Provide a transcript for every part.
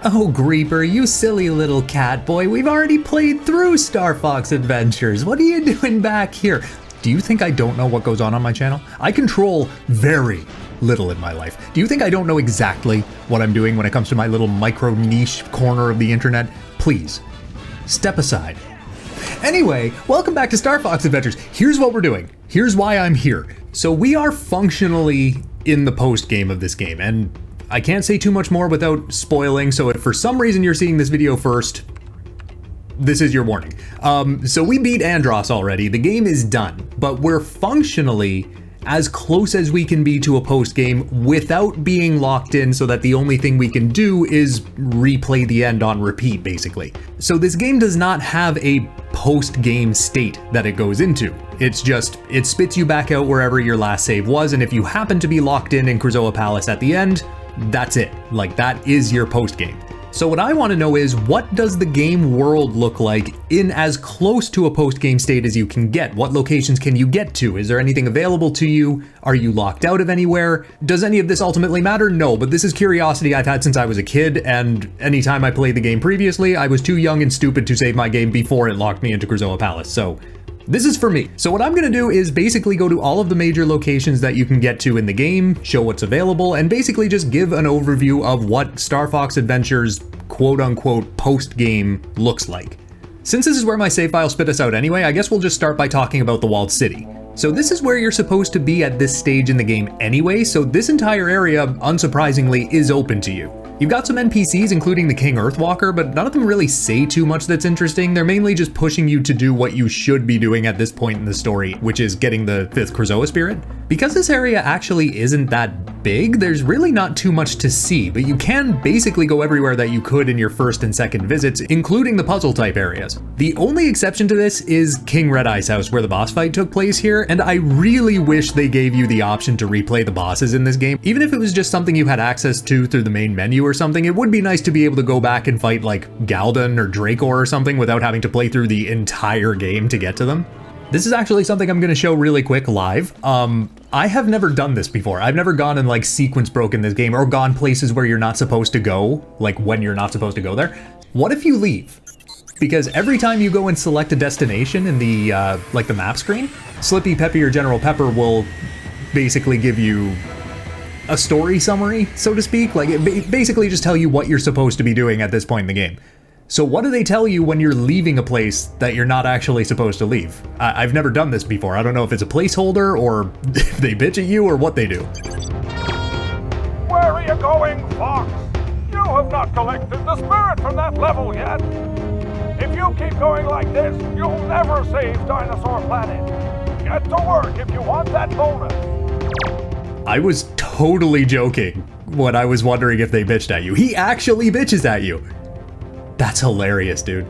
Oh, greaprr, you silly little cat boy, we've already played through Star Fox Adventures. What are you doing back here? Do you think I don't know what goes on my channel? I control very little in my life. Do you think I don't know exactly what I'm doing when it comes to my little micro niche corner of the internet? Please, step aside. Anyway, welcome back to Star Fox Adventures. Here's what we're doing. Here's why I'm here. So we are functionally in the post game of this game, and I can't say too much more without spoiling, so if for some reason you're seeing this video first, this is your warning. So we beat Andros already, the game is done, but we're functionally as close as we can be to a post game without being locked in so that the only thing we can do is replay the end on repeat, basically. So this game does not have a post game state that it goes into. It's just, it spits you back out wherever your last save was, and if you happen to be locked in Krazoa Palace at the end, that's it. Like, that is your post game. So what I want to know is, what does the game world look like in as close to a post-game state as you can get? What locations can you get to? Is there anything available to you? Are you locked out of anywhere? Does any of this ultimately matter? No, but this is curiosity I've had since I was a kid, and anytime I played the game previously, I was too young and stupid to save my game before it locked me into Krazoa Palace, so this is for me. So what I'm gonna do is basically go to all of the major locations that you can get to in the game, show what's available, and basically just give an overview of what Star Fox Adventures quote-unquote post-game looks like. Since this is where my save file spit us out anyway, I guess we'll just start by talking about the Walled City. So this is where you're supposed to be at this stage in the game anyway, so this entire area, unsurprisingly, is open to you. You've got some NPCs, including the King Earthwalker, but none of them really say too much that's interesting. They're mainly just pushing you to do what you should be doing at this point in the story, which is getting the 5th Krazoa Spirit. Because this area actually isn't that big, there's really not too much to see, but you can basically go everywhere that you could in your first and second visits, including the puzzle type areas. The only exception to this is King Red Eye's house, where the boss fight took place here, and I really wish they gave you the option to replay the bosses in this game. Even if it was just something you had access to through the main menu or something, it would be nice to be able to go back and fight like Galden or Dracor or something without having to play through the entire game to get to them. This is actually something I'm gonna show really quick live. I have never done this before. I've never gone and like sequence broken this game or gone places where you're not supposed to go, like when you're not supposed to go there. What if you leave? Because every time you go and select a destination in the like the map screen, Slippy, Peppy, or General Pepper will basically give you a story summary, so to speak. Like, it basically just tell you what you're supposed to be doing at this point in the game. So what do they tell you when you're leaving a place that you're not actually supposed to leave? I've never done this before. I don't know if it's a placeholder or if they bitch at you or what they do. Where are you going, Fox? You have not collected the spirit from that level yet. If you keep going like this, you'll never save Dinosaur Planet. Get to work if you want that bonus. I was totally joking when I was wondering if they bitched at you. He actually bitches at you. That's hilarious, dude.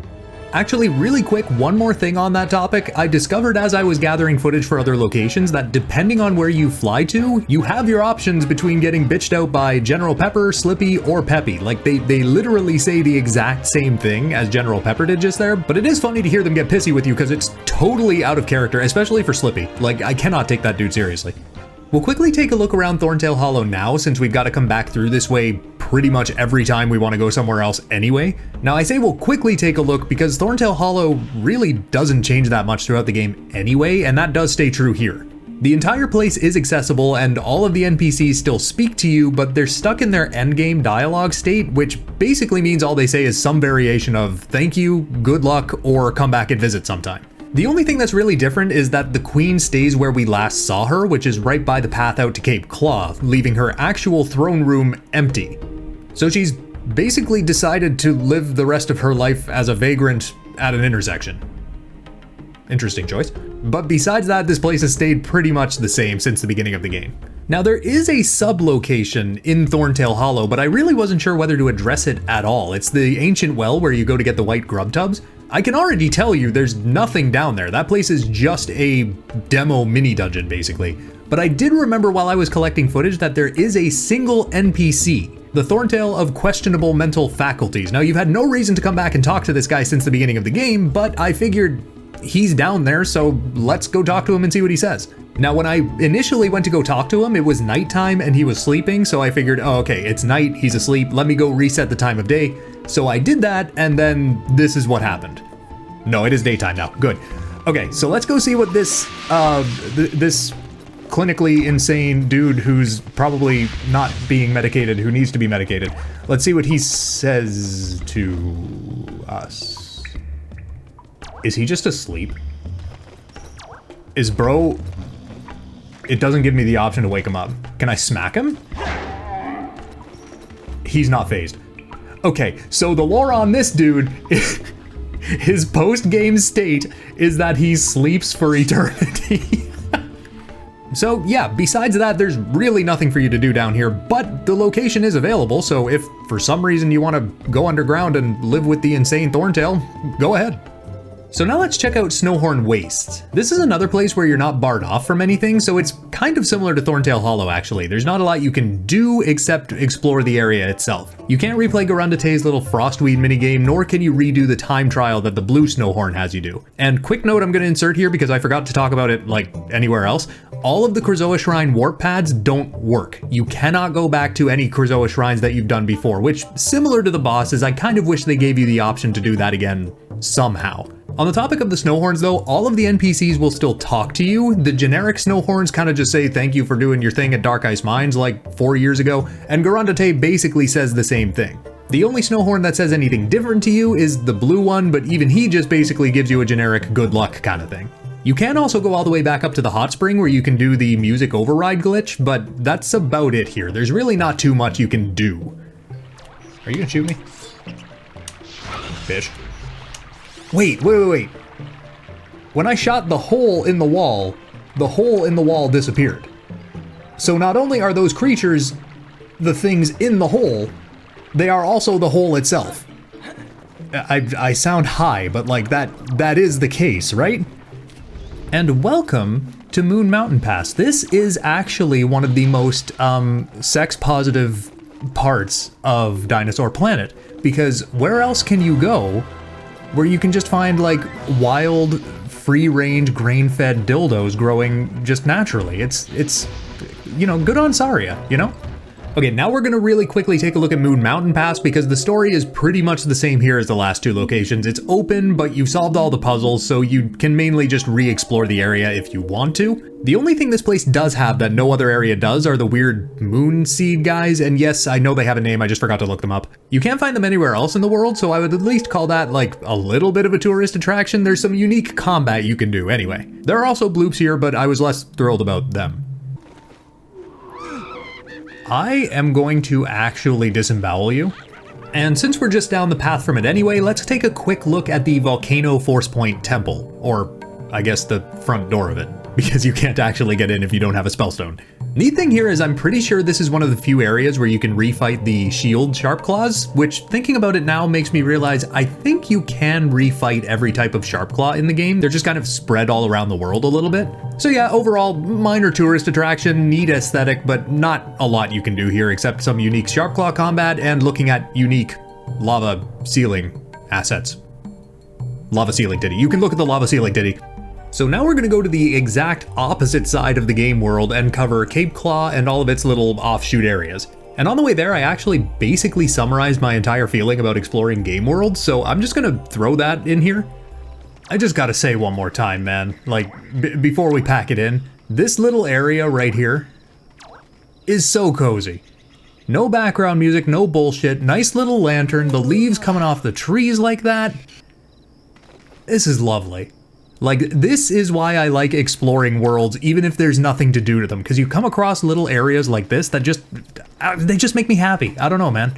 Actually, really quick, one more thing on that topic. I discovered as I was gathering footage for other locations that depending on where you fly to, you have your options between getting bitched out by General Pepper, Slippy, or Peppy. Like, they literally say the exact same thing as General Pepper did just there, but it is funny to hear them get pissy with you because it's totally out of character, especially for Slippy. Like, I cannot take that dude seriously. We'll quickly take a look around Thorntail Hollow now, since we've got to come back through this way pretty much every time we want to go somewhere else anyway. Now I say we'll quickly take a look because Thorntail Hollow really doesn't change that much throughout the game anyway, and that does stay true here. The entire place is accessible and all of the NPCs still speak to you, but they're stuck in their endgame dialogue state, which basically means all they say is some variation of thank you, good luck, or come back and visit sometime. The only thing that's really different is that the Queen stays where we last saw her, which is right by the path out to Cape Claw, leaving her actual throne room empty. So she's basically decided to live the rest of her life as a vagrant at an intersection. Interesting choice. But besides that, this place has stayed pretty much the same since the beginning of the game. Now there is a sub-location in Thorntail Hollow, but I really wasn't sure whether to address it at all. It's the ancient well where you go to get the white grub tubs. I can already tell you there's nothing down there. That place is just a demo mini dungeon basically. But I did remember while I was collecting footage that there is a single NPC, the Thorntail of questionable mental faculties. Now you've had no reason to come back and talk to this guy since the beginning of the game, but I figured he's down there, so let's go talk to him and see what he says. Now, when I initially went to go talk to him, it was nighttime and he was sleeping, so I figured, oh, okay, it's night, he's asleep, let me go reset the time of day. So I did that, and then this is what happened. No, it is daytime now, good. Okay, so let's go see what this, this clinically insane dude who's probably not being medicated, who needs to be medicated. Let's see what he says to us. Is he just asleep? Is bro... It doesn't give me the option to wake him up. Can I smack him? He's not phased. Okay, so the lore on this dude, his post-game state is that he sleeps for eternity. So yeah, besides that, there's really nothing for you to do down here, but the location is available, so if for some reason you want to go underground and live with the insane Thorntail, go ahead. So now let's check out Snowhorn Wastes. This is another place where you're not barred off from anything, so it's kind of similar to Thorntail Hollow actually. There's not a lot you can do except explore the area itself. You can't replay Garundate's little Frostweed minigame, nor can you redo the time trial that the blue Snowhorn has you do. And quick note I'm going to insert here because I forgot to talk about it like anywhere else. All of the Krazoa Shrine warp pads don't work. You cannot go back to any Krazoa Shrines that you've done before, which, similar to the bosses, I kind of wish they gave you the option to do that again somehow. On the topic of the Snowhorns though, all of the NPCs will still talk to you. The generic Snowhorns kind of just say thank you for doing your thing at Dark Ice Mines like 4 years ago, and Garundate basically says the same thing. The only Snowhorn that says anything different to you is the blue one, but even he just basically gives you a generic good luck kind of thing. You can also go all the way back up to the hot spring where you can do the music override glitch, but that's about it here. There's really not too much you can do. Are you gonna shoot me? Bitch. Wait. When I shot the hole in the wall disappeared. So not only are those creatures the things in the hole, they are also the hole itself. I sound high, but like that is the case, right? And welcome to Moon Mountain Pass. This is actually one of the most sex-positive parts of Dinosaur Planet, because where else can you go where you can just find like wild, free-range, grain-fed dildos growing just naturally? It's you know, good on Saria, you know? Okay, now we're gonna really quickly take a look at Moon Mountain Pass because the story is pretty much the same here as the last two locations. It's open, but you've solved all the puzzles, so you can mainly just re-explore the area if you want to. The only thing this place does have that no other area does are the weird moon seed guys, and yes, I know they have a name, I just forgot to look them up. You can't find them anywhere else in the world, so I would at least call that like a little bit of a tourist attraction. There's some unique combat you can do anyway. There are also bloops here, but I was less thrilled about them. I am going to actually disembowel you. And since we're just down the path from it anyway, let's take a quick look at the Volcano Force Point Temple, or I guess the front door of it, because you can't actually get in if you don't have a spellstone. Neat thing here is I'm pretty sure this is one of the few areas where you can refight the shield sharp claws, which thinking about it now makes me realize I think you can refight every type of sharp claw in the game. They're just kind of spread all around the world a little bit. So yeah, overall, minor tourist attraction, neat aesthetic, but not a lot you can do here except some unique sharp claw combat and looking at unique lava ceiling assets. Lava ceiling ditty. You can look at the lava ceiling ditty. So now we're gonna go to the exact opposite side of the game world and cover Cape Claw and all of its little offshoot areas. And on the way there, I actually basically summarized my entire feeling about exploring game worlds, so I'm just gonna throw that in here. I just gotta say one more time, man, like, before we pack it in, this little area right here is so cozy. No background music, no bullshit, nice little lantern, the leaves coming off the trees like that. This is lovely. Like, this is why I like exploring worlds, even if there's nothing to do to them, because you come across little areas like this that they just make me happy. I don't know, man.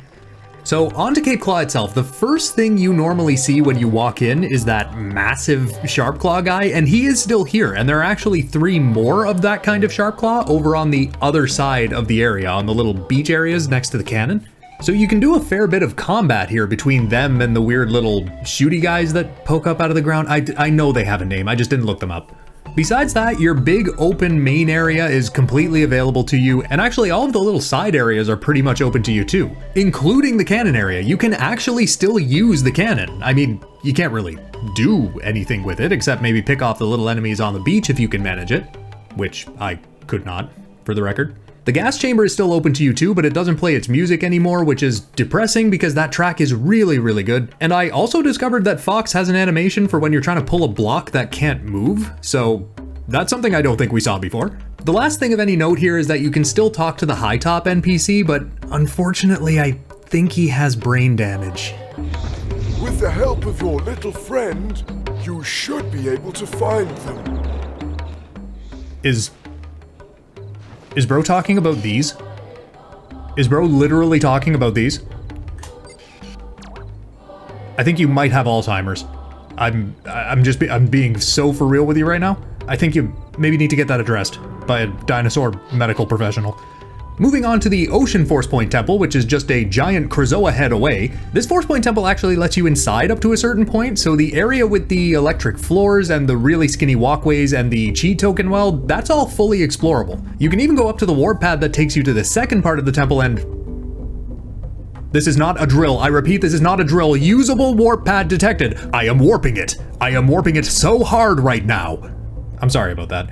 So, on to Cape Claw itself. The first thing you normally see when you walk in is that massive Sharp Claw guy, and he is still here, and there are actually 3 more of that kind of Sharp Claw over on the other side of the area, on the little beach areas next to the cannon. So you can do a fair bit of combat here between them and the weird little shooty guys that poke up out of the ground. I know they have a name, I just didn't look them up. Besides that, your big open main area is completely available to you, and actually all of the little side areas are pretty much open to you too, including the cannon area. You can actually still use the cannon. I mean, you can't really do anything with it except maybe pick off the little enemies on the beach if you can manage it, which I could not, for the record. The gas chamber is still open to you too, but it doesn't play its music anymore, which is depressing because that track is really, really good. And I also discovered that Fox has an animation for when you're trying to pull a block that can't move, so that's something I don't think we saw before. The last thing of any note here is that you can still talk to the high top NPC, but unfortunately I think he has brain damage. With the help of your little friend, you should be able to find them. Is bro talking about these? Is bro literally talking about these? I think you might have Alzheimer's. I'm being so for real with you right now. I think you maybe need to get that addressed by a dinosaur medical professional. Moving on to the Ocean Force Point Temple, which is just a giant krazoa head away. This Force Point Temple actually lets you inside up to a certain point, so the area with the electric floors and the really skinny walkways and the chi token well, that's all fully explorable. You can even go up to the warp pad that takes you to the second part of the temple and... This is not a drill. I repeat, this is not a drill. Usable warp pad detected. I am warping it. I am warping it so hard right now. I'm sorry about that.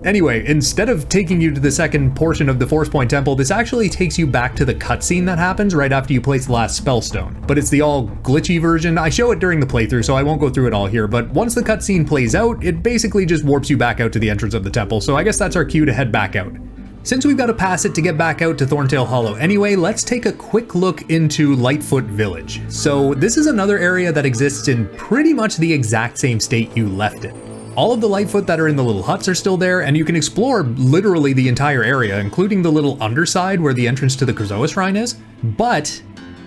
Anyway, instead of taking you to the second portion of the Force Point Temple, this actually takes you back to the cutscene that happens right after you place the last spellstone. But it's the all glitchy version. I show it during the playthrough, so I won't go through it all here, but once the cutscene plays out, it basically just warps you back out to the entrance of the temple, so I guess that's our cue to head back out. Since we've got to pass it to get back out to Thorntail Hollow anyway, let's take a quick look into Lightfoot Village. So this is another area that exists in pretty much the exact same state you left it. All of the Lightfoot that are in the little huts are still there, and you can explore literally the entire area, including the little underside where the entrance to the Krazoa Shrine is. But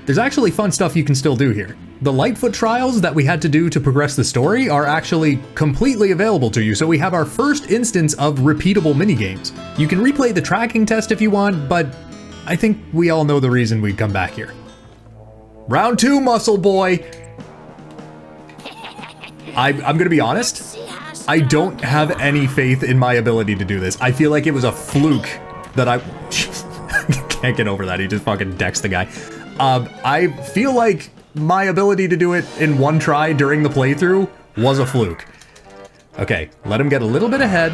there's actually fun stuff you can still do here. The Lightfoot trials that we had to do to progress the story are actually completely available to you, so we have our first instance of repeatable minigames. You can replay the tracking test if you want, but I think we all know the reason we'd come back here. Round 2, muscle boy! I'm gonna be honest, I don't have any faith in my ability to do this. I feel like it was a fluke that I can't get over that. He just fucking decks the guy. I feel like my ability to do it in one try during the playthrough was a fluke. Okay, let him get a little bit ahead,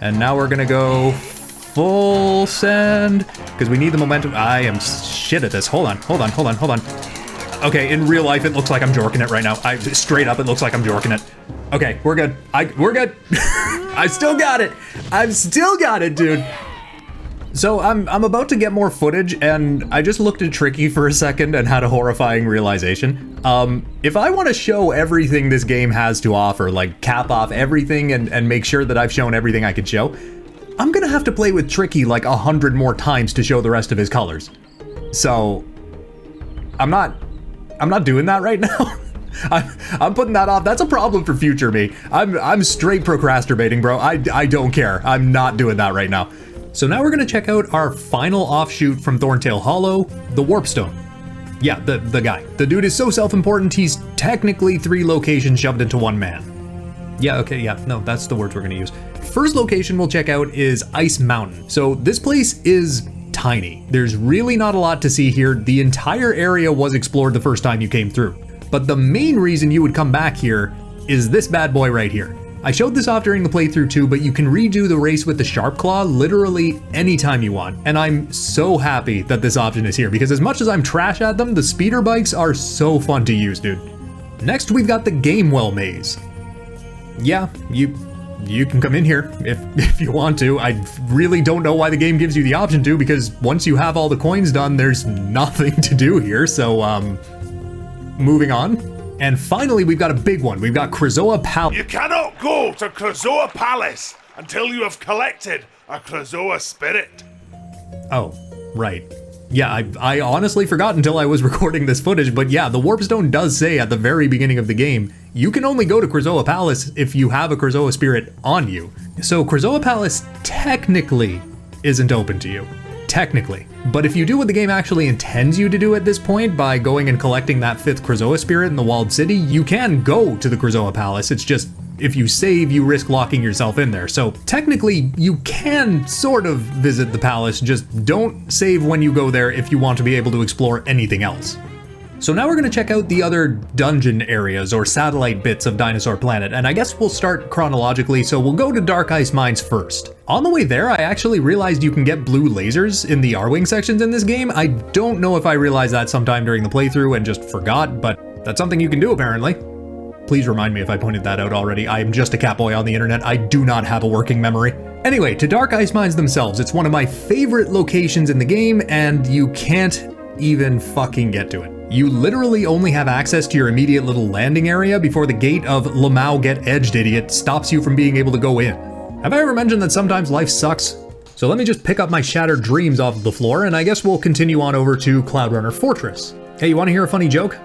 and now we're gonna go full send, because we need the momentum. I am shit at this. Hold on. Okay, in real life, it looks like I'm jorking it right now. Straight up, it looks like I'm jorking it. Okay, we're good. We're good. I still got it. I've still got it, dude. So I'm about to get more footage, and I just looked at Tricky for a second and had a horrifying realization. If I want to show everything this game has to offer, like cap off everything and make sure that I've shown everything I can show, I'm gonna have to play with Tricky like 100 more times to show the rest of his colors. So I'm not doing that right now. I'm putting that off. That's a problem for future me. I'm straight procrastinating, bro. I don't care. I'm not doing that right now. So now we're gonna check out our final offshoot from Thorntail Hollow, the Warpstone. Yeah, the guy. The dude is so self-important, he's technically 3 locations shoved into one man. Yeah, okay, yeah, no, that's the words we're gonna use. First location we'll check out is Ice Mountain. So this place is tiny. There's really not a lot to see here. The entire area was explored the first time you came through. But the main reason you would come back here is this bad boy right here. I showed this off during the playthrough too, but you can redo the race with the Sharp Claw literally anytime you want. And I'm so happy that this option is here, because as much as I'm trash at them, the speeder bikes are so fun to use, dude. Next, we've got the Gamewell Maze. Yeah, you can come in here if you want to. I really don't know why the game gives you the option to, because once you have all the coins done, there's nothing to do here, so moving on. And finally, we've got a big one. We've got Krazoa Palace. You cannot go to Krazoa Palace until you have collected a Krazoa spirit. Oh, right. Yeah, I honestly forgot until I was recording this footage, but yeah, the Warpstone does say at the very beginning of the game, you can only go to Krazoa Palace if you have a Krazoa spirit on you. So Krazoa Palace technically isn't open to you. Technically. But if you do what the game actually intends you to do at this point by going and collecting that 5th Krazoa spirit in the Walled City, you can go to the Krazoa Palace. It's just if you save, you risk locking yourself in there. So technically, you can sort of visit the palace, just don't save when you go there if you want to be able to explore anything else. So now we're going to check out the other dungeon areas or satellite bits of Dinosaur Planet, and I guess we'll start chronologically, so we'll go to Dark Ice Mines first. On the way there, I actually realized you can get blue lasers in the R-Wing sections in this game. I don't know if I realized that sometime during the playthrough and just forgot, but that's something you can do apparently. Please remind me if I pointed that out already. I am just a catboy on the internet. I do not have a working memory. Anyway, to Dark Ice Mines themselves, it's one of my favorite locations in the game, and you can't even fucking get to it. You literally only have access to your immediate little landing area before the gate of lmao get edged idiot stops you from being able to go in. Have I ever mentioned that sometimes life sucks? So let me just pick up my shattered dreams off of the floor, and I guess we'll continue on over to Cloudrunner Fortress. Hey, you want to hear a funny joke?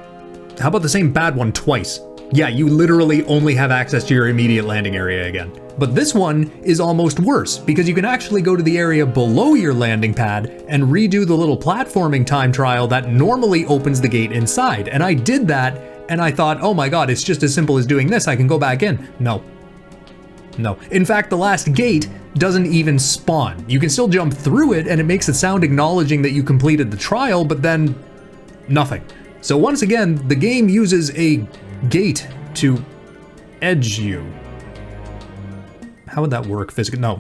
How about the same bad one twice? Yeah, you literally only have access to your immediate landing area again. But this one is almost worse, because you can actually go to the area below your landing pad and redo the little platforming time trial that normally opens the gate inside. And I did that, and I thought, oh my god, it's just as simple as doing this, I can go back in. No. No. In fact, the last gate doesn't even spawn. You can still jump through it, and it makes a sound acknowledging that you completed the trial, but then nothing. So once again, the game uses a gate to edge you. How would that work physically? No.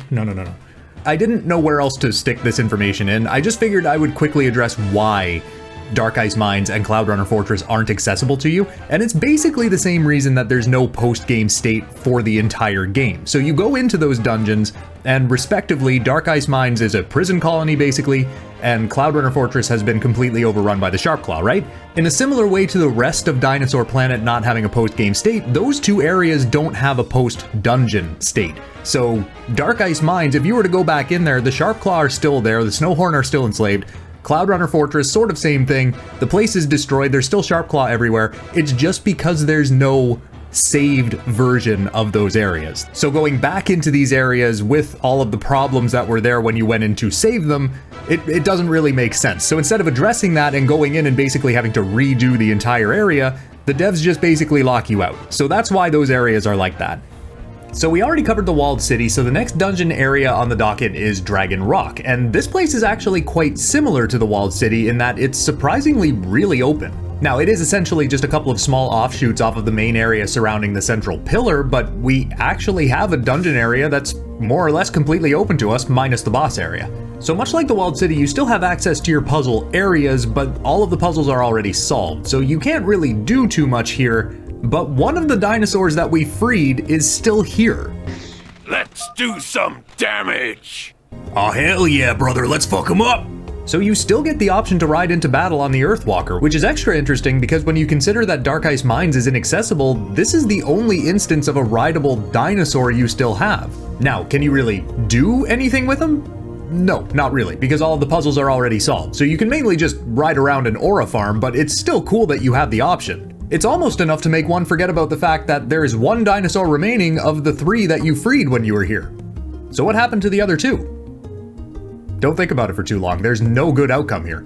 I didn't know where else to stick this information in. I just figured I would quickly address why Dark Ice Mines and Cloudrunner Fortress aren't accessible to you, and it's basically the same reason that there's no post-game state for the entire game. So you go into those dungeons, and respectively, Dark Ice Mines is a prison colony basically, and Cloudrunner Fortress has been completely overrun by the Sharpclaw, right? In a similar way to the rest of Dinosaur Planet not having a post-game state, those two areas don't have a post-dungeon state. So Dark Ice Mines, if you were to go back in there, the Sharpclaw are still there, the Snowhorn are still enslaved. Cloudrunner Fortress, sort of same thing. The place is destroyed, there's still Sharpclaw everywhere. It's just because there's no saved version of those areas. So going back into these areas with all of the problems that were there when you went in to save them, it doesn't really make sense. So instead of addressing that and going in and basically having to redo the entire area, the devs just basically lock you out. So that's why those areas are like that. So we already covered the walled city, so the next dungeon area on the docket is Dragon Rock, and this place is actually quite similar to the walled city in that it's surprisingly really open. Now, it is essentially just a couple of small offshoots off of the main area surrounding the central pillar, but we actually have a dungeon area that's more or less completely open to us, minus the boss area. So much like the walled city, you still have access to your puzzle areas, but all of the puzzles are already solved, so you can't really do too much here. But one of the dinosaurs that we freed is still here. Let's do some damage! Oh hell yeah, brother, let's fuck him up! So you still get the option to ride into battle on the Earthwalker, which is extra interesting because when you consider that Dark Ice Mines is inaccessible, this is the only instance of a rideable dinosaur you still have. Now, can you really do anything with him? No, not really, because all of the puzzles are already solved. So you can mainly just ride around an aura farm, but it's still cool that you have the option. It's almost enough to make one forget about the fact that there is one dinosaur remaining of the 3 that you freed when you were here. So what happened to the other 2? Don't think about it for too long, there's no good outcome here.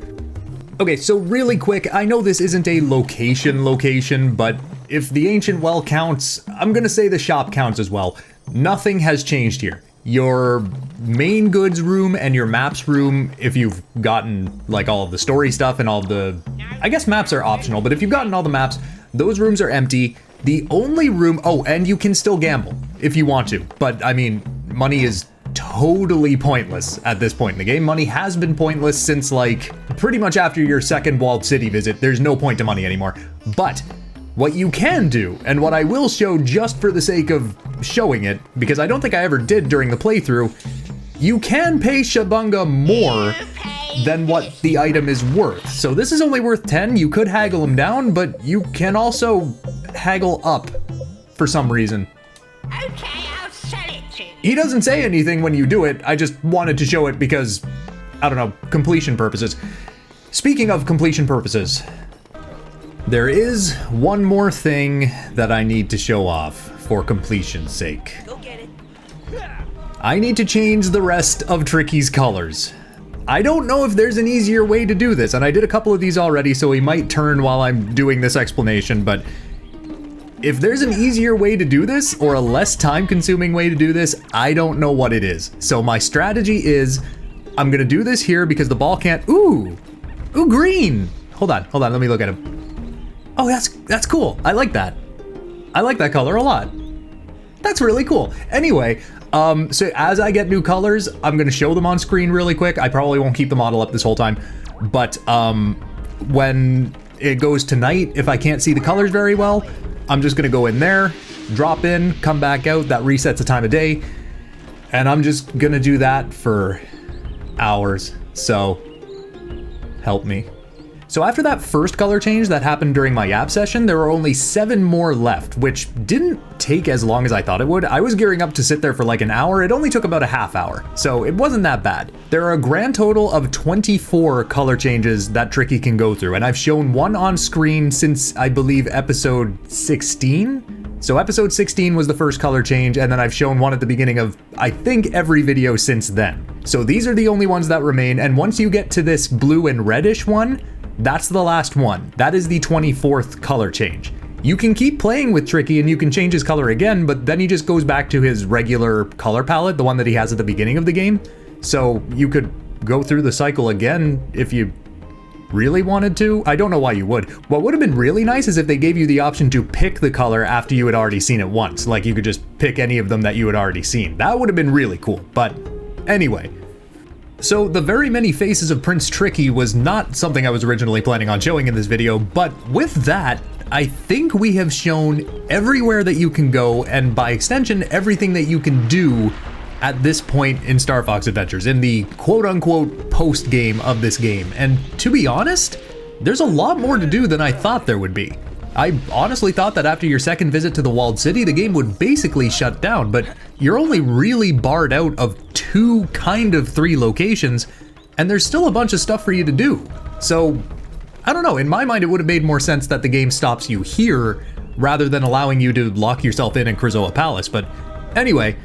Okay, so really quick, I know this isn't a location, but if the ancient well counts, I'm gonna say the shop counts as well. Nothing has changed here. Your main goods room and your maps room, if you've gotten like all of the story stuff and all the, I guess maps are optional, but if you've gotten all the maps, those rooms are empty. The only room, oh, and you can still gamble if you want to, but I mean, money is totally pointless at this point in the game. Money has been pointless since like pretty much after your second walled city visit. There's no point to money anymore. But what you can do, and what I will show just for the sake of showing it, because I don't think I ever did during the playthrough, you can pay Shabunga more than what the item is worth. So this is only worth 10, you could haggle him down, but you can also haggle up for some reason. Okay, I'll sell it to you. He doesn't say anything when you do it, I just wanted to show it because, I don't know, completion purposes. Speaking of completion purposes, there is one more thing that I need to show off for completion's sake. Go get it. I need to change the rest of Tricky's colors. I don't know if there's an easier way to do this, and I did a couple of these already, so he might turn while I'm doing this explanation, but If there's an easier way to do this or a less time-consuming way to do this, I don't know what it is. So my strategy is I'm gonna do this here because the ball can't. Ooh, green. Hold on, let me look at him. Oh, that's cool. I like that. I like that color a lot. That's really cool. Anyway, so as I get new colors, I'm gonna show them on screen really quick. I probably won't keep the model up this whole time, but when it goes to night, if I can't see the colors very well, I'm just gonna go in there, drop in, come back out. That resets the time of day, and I'm just gonna do that for hours. So help me. So after that first color change that happened during my app session, there were only 7 more left, which didn't take as long as I thought it would. I was gearing up to sit there for like an hour. It only took about a half hour, so it wasn't that bad. There are a grand total of 24 color changes that Tricky can go through, and I've shown one on screen since I believe episode 16. So episode 16 was the first color change, and then I've shown one at the beginning of, I think, every video since then. So these are the only ones that remain, and once you get to this blue and reddish one, that's the last one. That is the 24th color change. You can keep playing with Tricky and you can change his color again, but then he just goes back to his regular color palette, the one that he has at the beginning of the game. So you could go through the cycle again if you really wanted to. I don't know why you would. What would have been really nice is if they gave you the option to pick the color after you had already seen it once. Like you could just pick any of them that you had already seen. That would have been really cool. But anyway. So the very many faces of Prince Tricky was not something I was originally planning on showing in this video, but with that, I think we have shown everywhere that you can go, and by extension, everything that you can do at this point in Star Fox Adventures, in the quote-unquote post-game of this game. And to be honest, there's a lot more to do than I thought there would be. I honestly thought that after your second visit to the walled city, the game would basically shut down, but you're only really barred out of 2, kind of 3 locations, and there's still a bunch of stuff for you to do. So, I don't know, in my mind it would have made more sense that the game stops you here, rather than allowing you to lock yourself in Krazoa Palace, but anyway,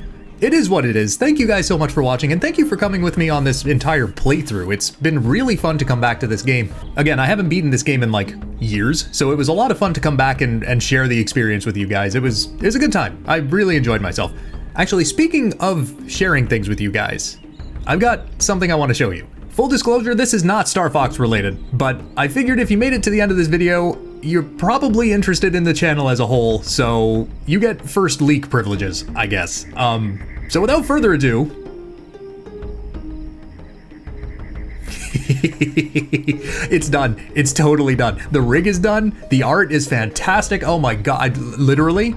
it is what it is. Thank you guys so much for watching, and thank you for coming with me on this entire playthrough. It's been really fun to come back to this game. Again, I haven't beaten this game in like years, so it was a lot of fun to come back and share the experience with you guys. It was a good time. I really enjoyed myself. Actually, speaking of sharing things with you guys, I've got something I want to show you. Full disclosure, this is not Star Fox related, but I figured if you made it to the end of this video, you're probably interested in the channel as a whole, so you get first leak privileges, I guess. So without further ado, it's done. It's totally done. The rig is done. The art is fantastic. Oh my god, literally,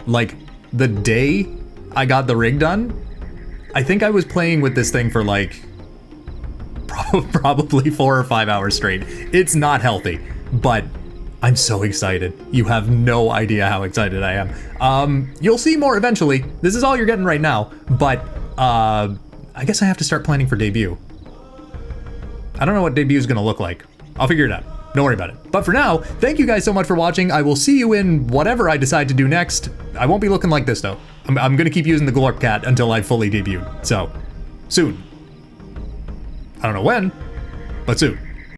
like the day I got the rig done, I think I was playing with this thing for like probably 4 or 5 hours straight. It's not healthy, but I'm so excited. You have no idea how excited I am. You'll see more eventually. This is all you're getting right now, but I guess I have to start planning for debut. I don't know what debut is gonna look like. I'll figure it out. Don't worry about it. But for now, thank you guys so much for watching. I will see you in whatever I decide to do next. I won't be looking like this though. I'm gonna keep using the Glorp Cat until I fully debuted. So, soon. I don't know when, but soon.